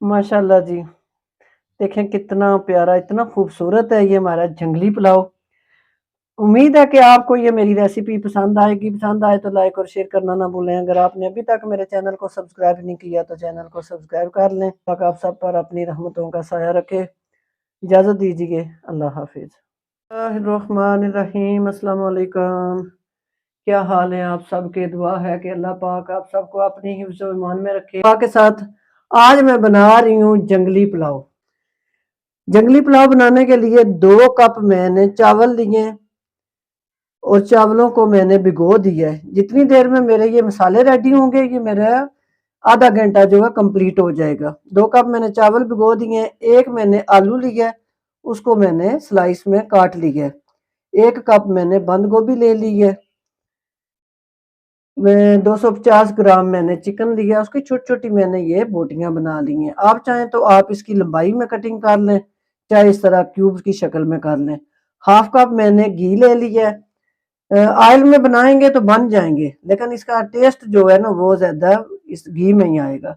माशाल्लाह जी। देखें कितना प्यारा, इतना खूबसूरत है ये हमारा जंगली पुलाव। उम्मीद है कि आपको ये मेरी रेसिपी पसंद आएगी। पसंद आए तो लाइक और शेयर करना ना भूलें। अगर आपने अभी तक मेरे चैनल को सब्सक्राइब नहीं किया तो चैनल को सब्सक्राइब कर लें। ताकि आप सब पर अपनी रहमतों का साया रखे। इजाज़त दीजिए। अल्लाह हाफ़िज़। बिस्मिल्लाहिर्रहमानिर्रहीम। अस्सलाम वालेकुम। क्या हाल है आप सबके? दुआ है कि अल्लाह पाक आप सबको अपनी हिफ्ज़ व ईमान में रखे। दुआ के साथ आज मैं बना रही हूँ जंगली पुलाव। जंगली पुलाव बनाने के लिए 2 कप मैंने चावल लिए और चावलों को मैंने भिगो दिया है। जितनी देर में मेरे ये मसाले रेडी होंगे ये मेरा आधा घंटा जो है कंप्लीट हो जाएगा। 2 कप मैंने चावल भिगो दिए हैं। 1 मैंने आलू लिया है, उसको मैंने स्लाइस में काट लिया है। 1 कप मैंने बंद गोभी ले ली है। मैं 250 ग्राम मैंने चिकन लिया, उसकी छोटी-छोटी मैंने ये बोटियाँ बना ली हैं। आप चाहें तो आप इसकी लंबाई में कटिंग कर लें, चाहे इस तरह क्यूब्स की शक्ल में कर लें। हाफ कप मैंने घी ले लिया है। ऑयल में बनाएँगे तो बन जाएँगे, लेकिन इसका टेस्ट जो है ना वो ज़्यादा इस घी में ही आएगा।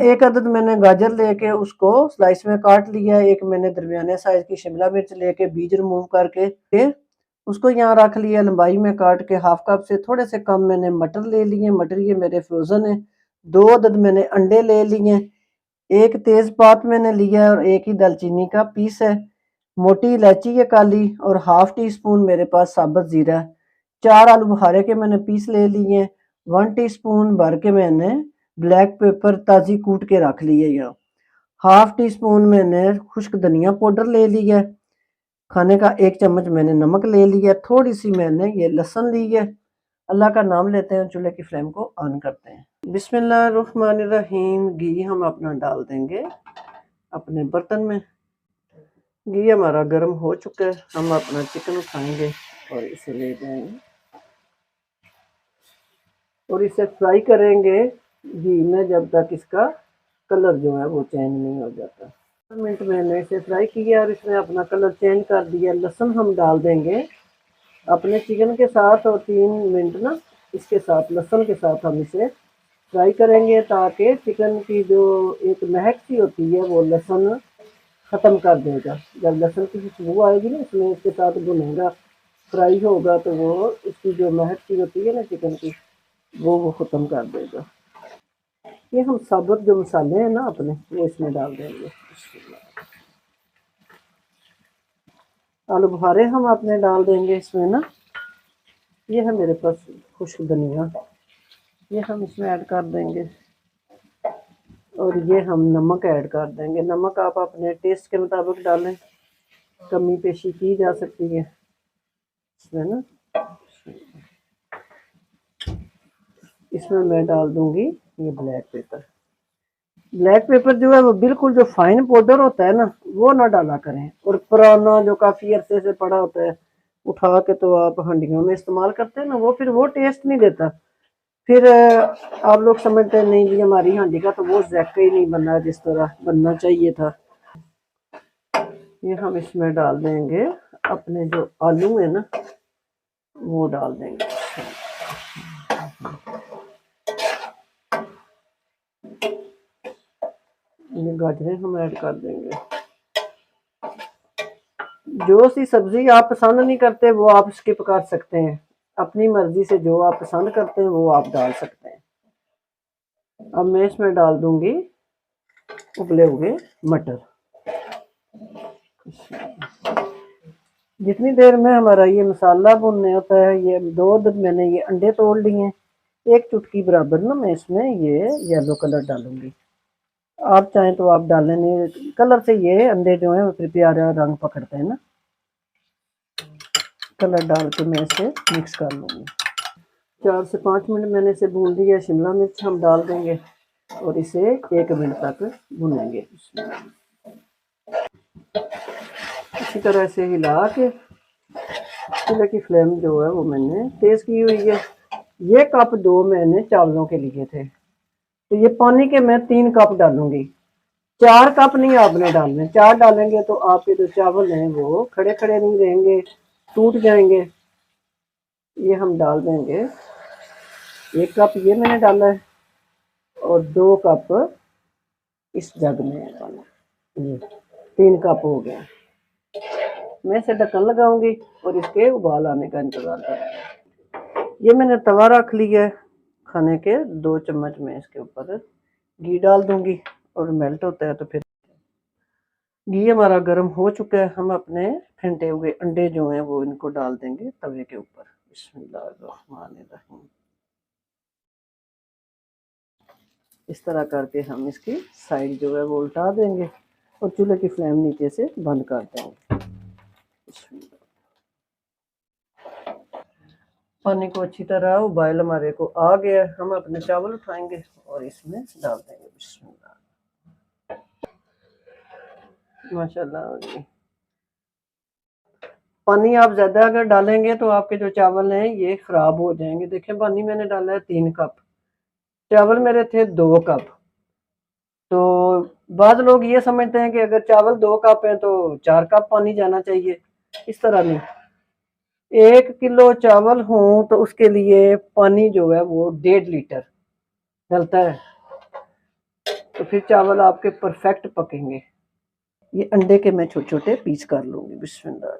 1 अदद मैंने गाजर लेके उसको स्लाइस में काट लिया है। 1 मैंने दरमियाने साइज़ की शिमला मिर्च लेके बीज रिमूव करके उसको यहाँ रख लिया लंबाई में काट के। हाफ कप से थोड़े से कम मैंने मटर ले लिए। मटर ये मेरे फ्रोज़न है। 2 अदद मैंने अंडे ले लिए। 1 तेज़पात मैंने लिया है और 1 ही दालचीनी का पीस है। मोटी इलायची है काली और हाफ टी स्पून मेरे पास साबुत ज़ीरा है। 4 आलू बुखारे के मैंने पीस ले लिए हैं। 1 टीस्पून भर के मैंने ब्लैक पेपर ताज़ी कूट के रख ली है यहाँ। हाफ टी स्पून मैंने खुश्क धनिया पाउडर ले लिया है। खाने का 1 चम्मच मैंने नमक ले लिया है। थोड़ी-सी मैंने ये लहसुन ली है। अल्लाह का नाम लेते हैं, चूल्हे की फ्लेम को ऑन करते हैं। बिस्मिल्लाहिर्रहमानिर्रहीम। घी हम अपना डाल देंगे अपने बर्तन में। घी हमारा गर्म हो चुका है। हम अपना चिकन उठाएँगे और इसे ले जाएँगे और इसे फ्राई करेंगे घी में जब तक इसका कलर जो है वो चेंज नहीं हो जाता। 15 मिनट मैंने इसे फ्राई किया और इसने अपना कलर चेंज कर दिया। लहसुन हम डाल देंगे अपने चिकन के साथ और 3 मिनट ना इसके साथ लहसुन के साथ हम इसे फ्राई करेंगे ताकि चिकन की जो एक महक सी होती है वो लहसुन ख़त्म कर देगा। जब लहसुन की खुशबू आएगी ना इसमें इसके साथ भुनेगा फ्राई होगा तो वो इसकी जो महक सी होती है ना चिकन की वो ख़त्म कर देगा। ये हम साबुत जो मसाले हैं ना अपने वो इसमें डाल देंगे। आलू बुखारे हम अपने डाल देंगे इसमें ना। ये है मेरे पास खुश्क धनिया, ये हम इसमें ऐड कर देंगे और ये हम नमक ऐड कर देंगे। नमक आप अपने टेस्ट के मुताबिक डालें, कमी पेशी की जा सकती है इसमें ना। इसमें मैं डाल दूंगी ये ब्लैक पेपर। ब्लैक पेपर जो है वो बिल्कुल जो फाइन पाउडर होता है ना वो ना डाला करें, और पुराना जो काफ़ी अरसे से पड़ा होता है उठा के तो आप हंडियों में इस्तेमाल करते हैं ना वो फिर वो टेस्ट नहीं देता। फिर आप लोग समझते हैं नहीं जी हमारी हांडी का तो वो ज़ायका ही नहीं बना जिस तरह बनना चाहिए था। ये हम इसमें डाल देंगे अपने जो आलू है ना वो डाल देंगे। ये गाजरें हम ऐड कर देंगे। जो सी सब्जी आप पसंद नहीं करते वो आप स्किप कर सकते हैं। अपनी मर्जी से जो आप पसंद करते हैं वो आप डाल सकते हैं। अब मैं इसमें डाल दूंगी उबले हुए मटर। जितनी देर में हमारा ये मसाला भुनने होता है ये 2 अदद मैंने ये अंडे तोड़ लिए हैं। 1 चुटकी बराबर ना मैं इसमें ये येलो कलर डालूंगी। आप चाहें तो आप डालें, नहीं कलर से ये अंडे जो हैं फिर प्यारा रंग पकड़ते हैं ना। कलर डाल के मैं इसे मिक्स कर लूँगी। 4 से 5 मिनट मैंने इसे भून दिया। शिमला मिर्च हम डाल देंगे और इसे 1 मिनट तक भुनेंगे। इसी तरह से हिला के चूल्हे की फ्लेम जो है वो मैंने तेज़ की हुई है। ये कप 2 मैंने चावलों के लिए थे तो ये पानी के मैं 3 कप डालूंगी। 4 कप नहीं आपने डालने, 4 डालेंगे तो आपके जो चावल हैं वो खड़े खड़े नहीं रहेंगे, टूट जाएंगे। ये हम डाल देंगे 1 कप ये मैंने डाला है और 2 कप इस जग में है पानी। ये 3 कप हो गया। मैं इसे ढक्कन लगाऊंगी और इसके उबाल आने का इंतजार करूंगी। ये मैंने तवा रख लिया है खाने के। 2 चम्मच में इसके ऊपर घी डाल दूंगी और मेल्ट होता है तो फिर घी हमारा गर्म हो चुका है। हम अपने फेंटे हुए अंडे जो हैं वो इनको डाल देंगे तवे के ऊपर। बिस्मिल्लाहिर्रहमानिर्रहीम। इस तरह करके हम इसकी साइड जो है वो उल्टा देंगे और चूल्हे की फ्लेम नीचे से बंद कर देंगे। पानी को अच्छी तरह उबाल हमारे को आ गया है। हम अपने चावल उठाएंगे और इसमें डाल देंगे। बिस्मिल्लाह, माशाल्लाह जी। पानी आप ज्यादा अगर डालेंगे तो आपके जो चावल हैं ये खराब हो जाएंगे। देखिए पानी मैंने डाला है 3 कप, चावल मेरे थे 2 कप। तो बाद लोग ये समझते हैं कि अगर चावल 2 कप है तो 4 कप पानी जाना चाहिए। इस तरह नहीं। 1 किलो चावल हो तो उसके लिए पानी जो है वो 1.5 लीटर डलता है। तो फिर चावल आपके परफेक्ट पकेंगे। ये अंडे के मैं छोटे छोटे पीस कर लूंगी। बिस्मिल्लाह,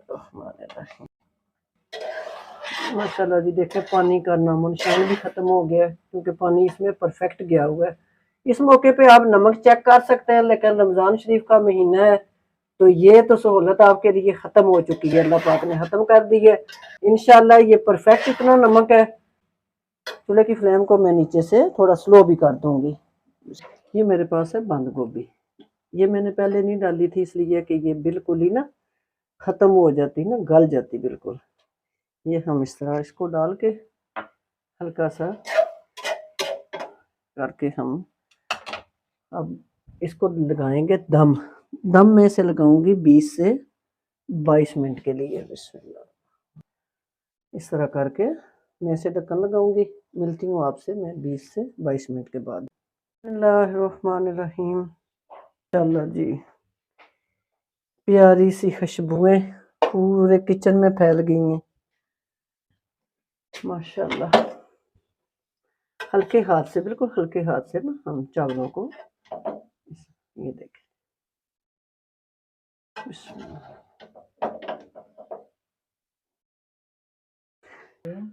माशाल्लाह जी। देखें पानी का नामो निशान भी खत्म हो गया है क्योंकि पानी इसमें परफेक्ट गया हुआ है। इस मौके पे आप नमक चेक कर सकते हैं, लेकिन रमजान शरीफ का महीना है तो ये तो सहूलत आपके लिए खत्म हो चुकी है। अल्लाह पाक ने खत्म कर दी है। इंशाल्लाह ये परफेक्ट इतना नमक है। चूल्हे की फ्लेम को मैं नीचे से थोड़ा स्लो भी कर दूंगी। ये मेरे पास है बंद गोभी। ये मैंने पहले नहीं डाली थी इसलिए कि ये बिल्कुल ही ना खत्म हो जाती, ना गल जाती बिल्कुल। ये हम इस तरह इसको डाल के हल्का सा करके हम अब इसको लगाएंगे दम। दम में से लगाऊंगी 20 से 22 मिनट के लिए। बिस्मिल्लाह। इस तरह करके मैं इसे ढक्कन लगाऊंगी। मिलती हूँ आपसे मैं 20 से 22 मिनट के बाद। बिस्मिल्लाहिर्रहमानिर्रहीम। चलो जी, प्यारी सी खुशबुएं पूरे किचन में फैल गई हैं माशाल्लाह। हल्के हाथ से, बिल्कुल हल्के हाथ से ना हम चावलों को, ये देखें,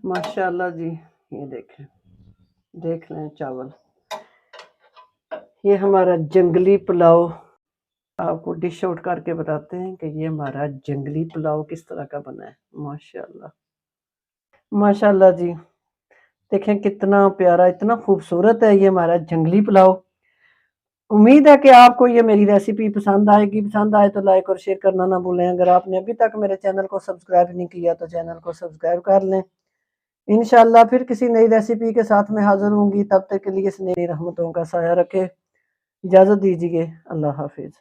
माशाल्लाह जी। ये देखें, देख लें चावल। ये हमारा जंगली पुलाव आपको डिश आउट करके बताते हैं कि ये हमारा जंगली पुलाव किस तरह का बना है। माशाल्लाह, माशाल्लाह जी। देखें कितना प्यारा, इतना खूबसूरत है ये हमारा जंगली पुलाव। उम्मीद है कि आपको ये मेरी रेसिपी पसंद आएगी। पसंद आए तो लाइक और शेयर करना ना भूलें। अगर आपने अभी तक मेरे चैनल को सब्सक्राइब नहीं किया तो चैनल को सब्सक्राइब कर लें। इंशाल्लाह फिर किसी नई रेसिपी के साथ मैं हाजिर होंगी। तब तक के लिए स्नेह रहमतों का साया रखे। इजाज़त दीजिए। अल्लाह हाफिज़।